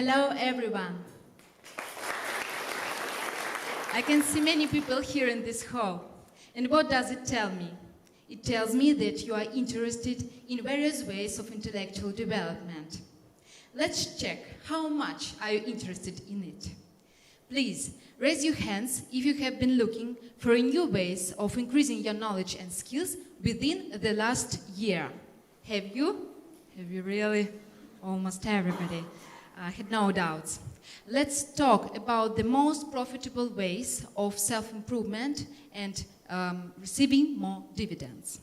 Hello everyone. I can see many people here in this hall. And what does it tell me? It tells me that you are interested in various ways of intellectual development. Let's check how much are you interested in it. Please raise your hands if you have been looking for new ways of increasing your knowledge and skills within the last year. Have you? Have you really? Almost everybody. I had no doubts. Let's talk about the most profitable ways of self-improvement and receiving more dividends.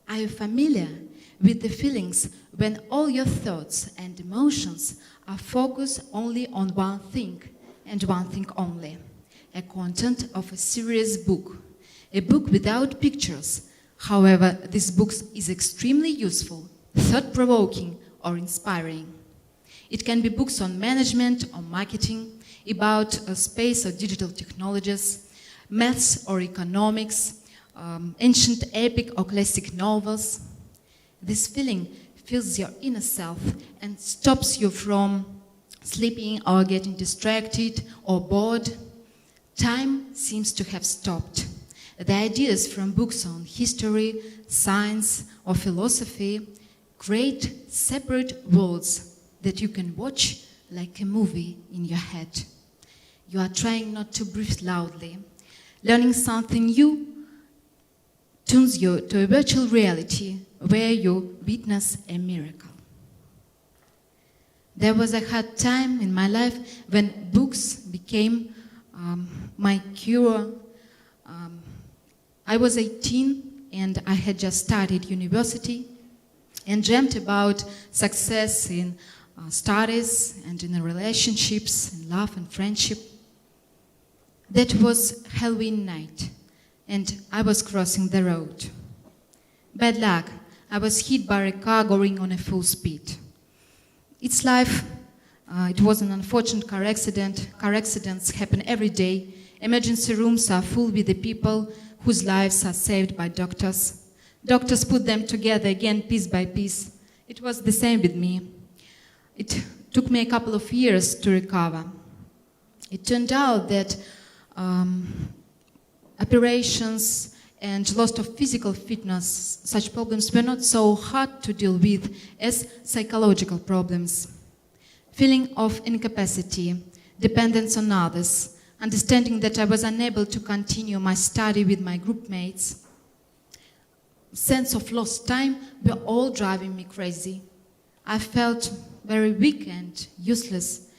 Are you familiar with the feelings when all your thoughts and emotions are focused only on one thing and one thing only? A content of a serious book. A book without pictures. However, this book is extremely useful, thought-provoking, or inspiring. It can be books on management or marketing, about space or digital technologies, maths or economics, ancient epic or classic novels. This feeling fills your inner self and stops you from sleeping or getting distracted or bored. Time seems to have stopped. The ideas from books on history, science, or philosophy create separate worlds that you can watch like a movie in your head. You are trying not to breathe loudly. Learning something new tunes you to a virtual reality where you witness a miracle. There was a hard time in my life when books became my cure. I was 18 and I had just started university and dreamt about success in studies and in relationships, in love and friendship. That was Halloween night, and I was crossing the road. Bad luck, I was hit by a car going on a full speed. It's life. It was an unfortunate car accident. Car accidents happen every day. Emergency rooms are full with the people whose lives are saved by doctors. Doctors put them together again, piece by piece. It was the same with me. It took me a couple of years to recover. It turned out that operations and loss of physical fitness, such problems were not so hard to deal with as psychological problems. Feeling of incapacity, dependence on others, understanding that I was unable to continue my study with my group mates, sense of lost time were all driving me crazy. I felt very weak and useless.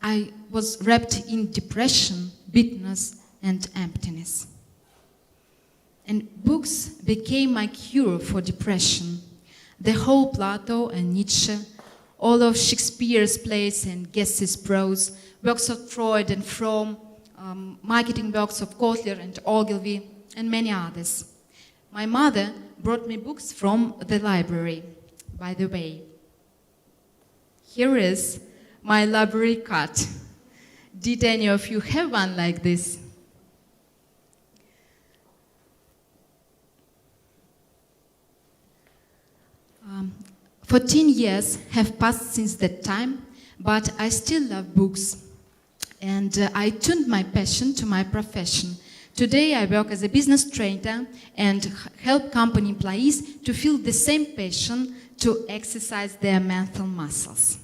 I was wrapped in depression, bitterness, and emptiness. And books became my cure for depression. The whole Plato and Nietzsche, all of Shakespeare's plays and Goethe's prose, works of Freud and Fromm, marketing works of Kotler and Ogilvy, and many others. My mother brought me books from the library. By the way, here is my library card. Did any of you have one like this? 14 years have passed since that time, but I still love books. And I tuned my passion to my profession. Today I work as a business trainer and help company employees to feel the same passion to exercise their mental muscles.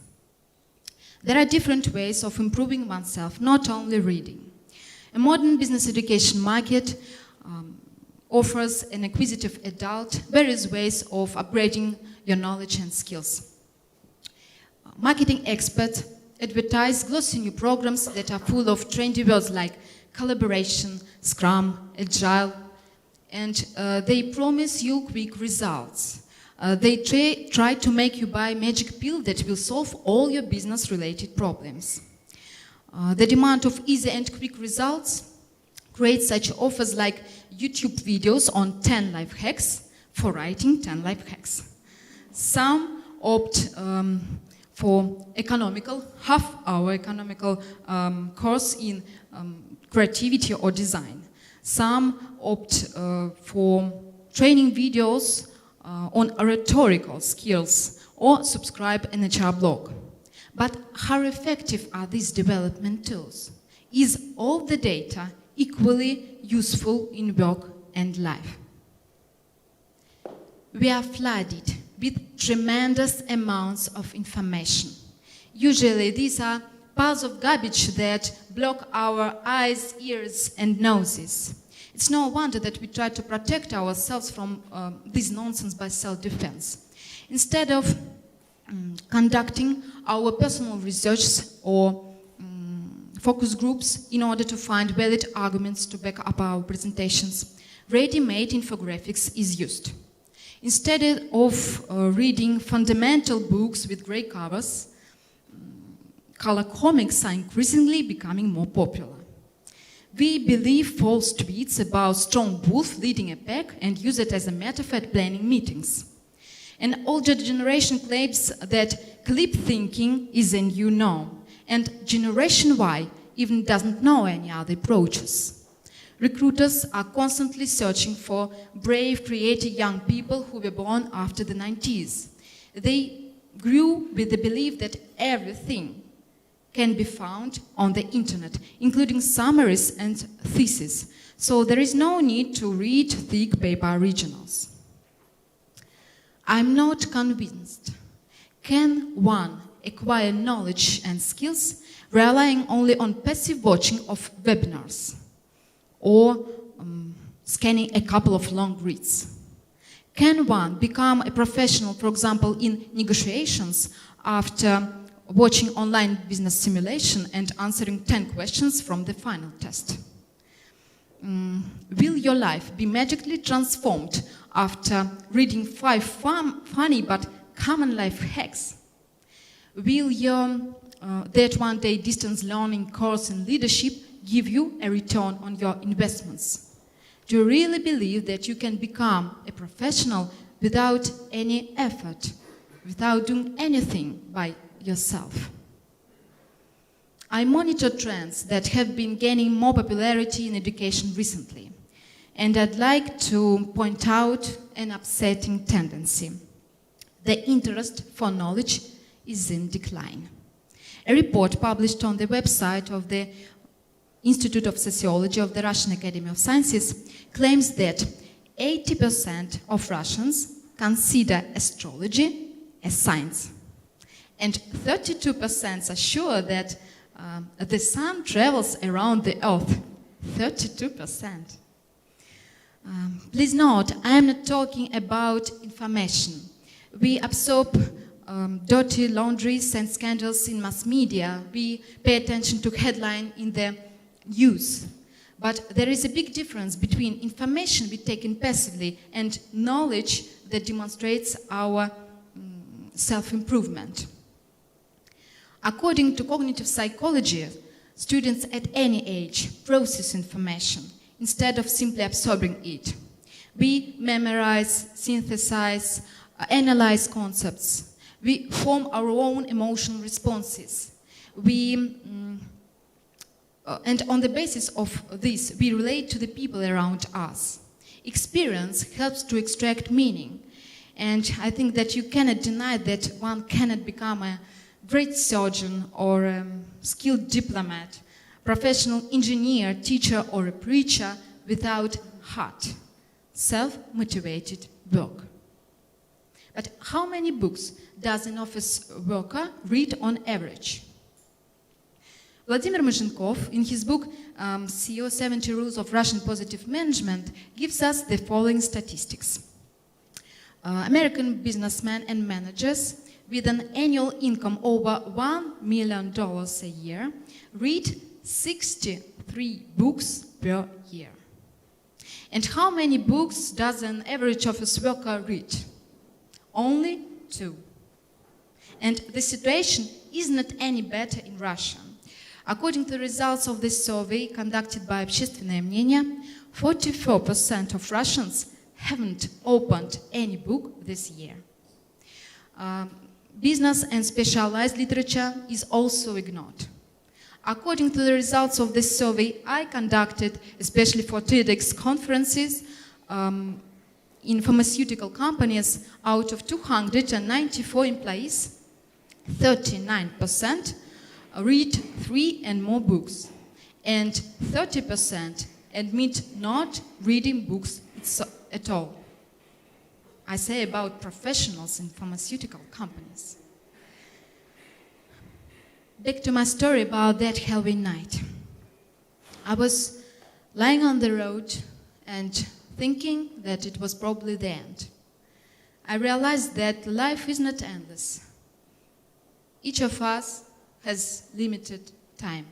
There are different ways of improving oneself, not only reading. A modern business education market offers an acquisitive adult various ways of upgrading your knowledge and skills. Marketing experts advertise glossy new programs that are full of trendy words like collaboration, Scrum, Agile, and they promise you quick results. They try to make you buy a magic pill that will solve all your business-related problems. The demand of easy and quick results creates such offers like YouTube videos on 10 life hacks for writing 10 life hacks. Some opt for economical, half-hour economical course in creativity or design. Some opt for training videos on rhetorical skills or subscribe an HR blog. But how effective are these development tools? Is all the data equally useful in work and life? We are flooded with tremendous amounts of information. Usually these are piles of garbage that block our eyes, ears, and noses. It's no wonder that we try to protect ourselves from this nonsense by self-defense. Instead of conducting our personal research or focus groups in order to find valid arguments to back up our presentations, ready-made infographics is used. Instead of reading fundamental books with grey covers, color comics are increasingly becoming more popular. We believe false tweets about strong wolf leading a pack and use it as a metaphor at planning meetings. An older generation claims that clip thinking is a new norm, and Generation Y even doesn't know any other approaches. Recruiters are constantly searching for brave, creative young people who were born after the 90s. They grew with the belief that everything can be found on the internet, including summaries and theses, so there is no need to read thick paper originals. I'm not convinced. Can one acquire knowledge and skills relying only on passive watching of webinars or scanning a couple of long reads? Can one become a professional, for example, in negotiations after watching online business simulation and answering 10 questions from the final test? Will your life be magically transformed after reading 5 funny but common life hacks? Will your that one-day distance learning course in leadership give you a return on your investments? Do you really believe that you can become a professional without any effort, without doing anything by yourself? I monitor trends that have been gaining more popularity in education recently, and I'd like to point out an upsetting tendency. The interest for knowledge is in decline. A report published on the website of the Institute of Sociology of the Russian Academy of Sciences claims that 80% of Russians consider astrology as science, and 32% are sure that the sun travels around the earth. 32%. Please note, I am not talking about information. We absorb dirty laundries and scandals in mass media. We pay attention to headline in the news. But there is a big difference between information we take in passively and knowledge that demonstrates our self-improvement. According to cognitive psychology, students at any age process information instead of simply absorbing it. We memorize, synthesize, analyze concepts. We form our own emotional responses. And on the basis of this, we relate to the people around us. Experience helps to extract meaning. And I think that you cannot deny that one cannot become a great surgeon or a skilled diplomat, professional engineer, teacher, or a preacher without heart, self-motivated work. But how many books does an office worker read on average? Vladimir Mazhenkov, in his book CEO 70 Rules of Russian Positive Management, gives us the following statistics. American businessmen and managers with an annual income over $1 million a year read 63 books per year. And how many books does an average office worker read? Only 2. And the situation is not any better in Russia. According to the results of this survey conducted by Общественное мнение, 44% of Russians haven't opened any book this year. Business and specialized literature is also ignored. According to the results of this survey I conducted, especially for TEDx conferences, in pharmaceutical companies, out of 294 employees, 39% read 3 and more books, and 30% admit not reading books at all. I say about professionals in pharmaceutical companies. Back to my story about that Halloween night. I was lying on the road and thinking that it was probably the end. I realized that life is not endless. Each of us has limited time.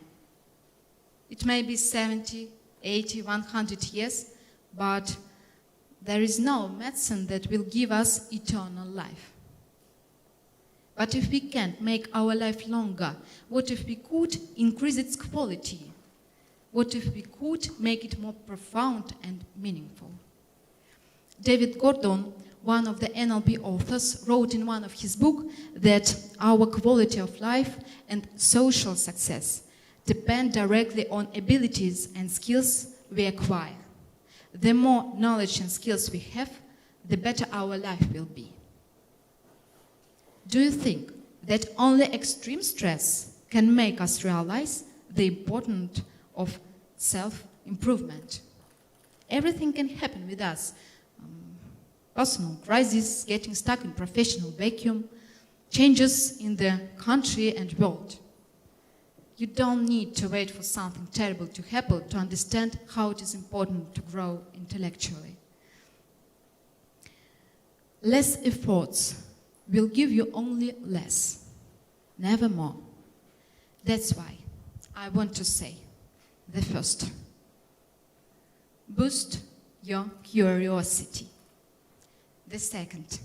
It may be 70, 80, 100 years, but there is no medicine that will give us eternal life. But if we can't make our life longer, what if we could increase its quality? What if we could make it more profound and meaningful? David Gordon, one of the NLP authors, wrote in one of his books that our quality of life and social success depend directly on abilities and skills we acquire. The more knowledge and skills we have, the better our life will be. Do you think that only extreme stress can make us realize the importance of self-improvement? Everything can happen with us. Personal crisis, getting stuck in professional vacuum, changes in the country and world. You don't need to wait for something terrible to happen to understand how it is important to grow intellectually. Less efforts will give you only less, never more. That's why I want to say the first. Boost your curiosity. The second.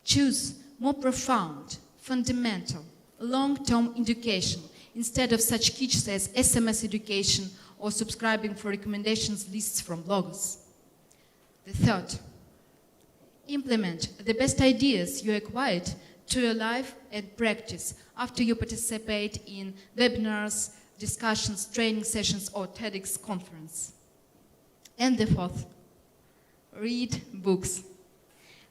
Choose more profound, fundamental, long-term education instead of such kitsch as SMS education or subscribing for recommendations lists from bloggers. The third. Implement the best ideas you acquired to your life and practice after you participate in webinars, discussions, training sessions, or TEDx conference. And the fourth, read books.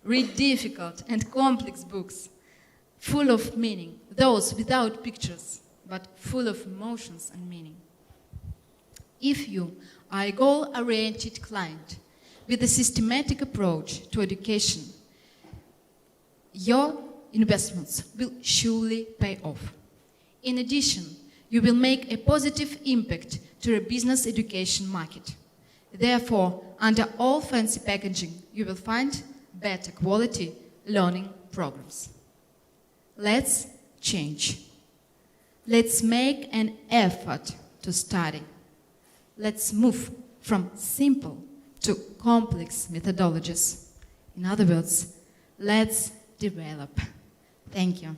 Read difficult and complex books, full of meaning, those without pictures, but full of emotions and meaning. If you are a goal-oriented client with a systematic approach to education, your investments will surely pay off. In addition, you will make a positive impact to your business education market. Therefore, under all fancy packaging, you will find better quality learning programs. Let's change. Let's make an effort to study. Let's move from simple to complex methodologies. In other words, let's develop. Thank you.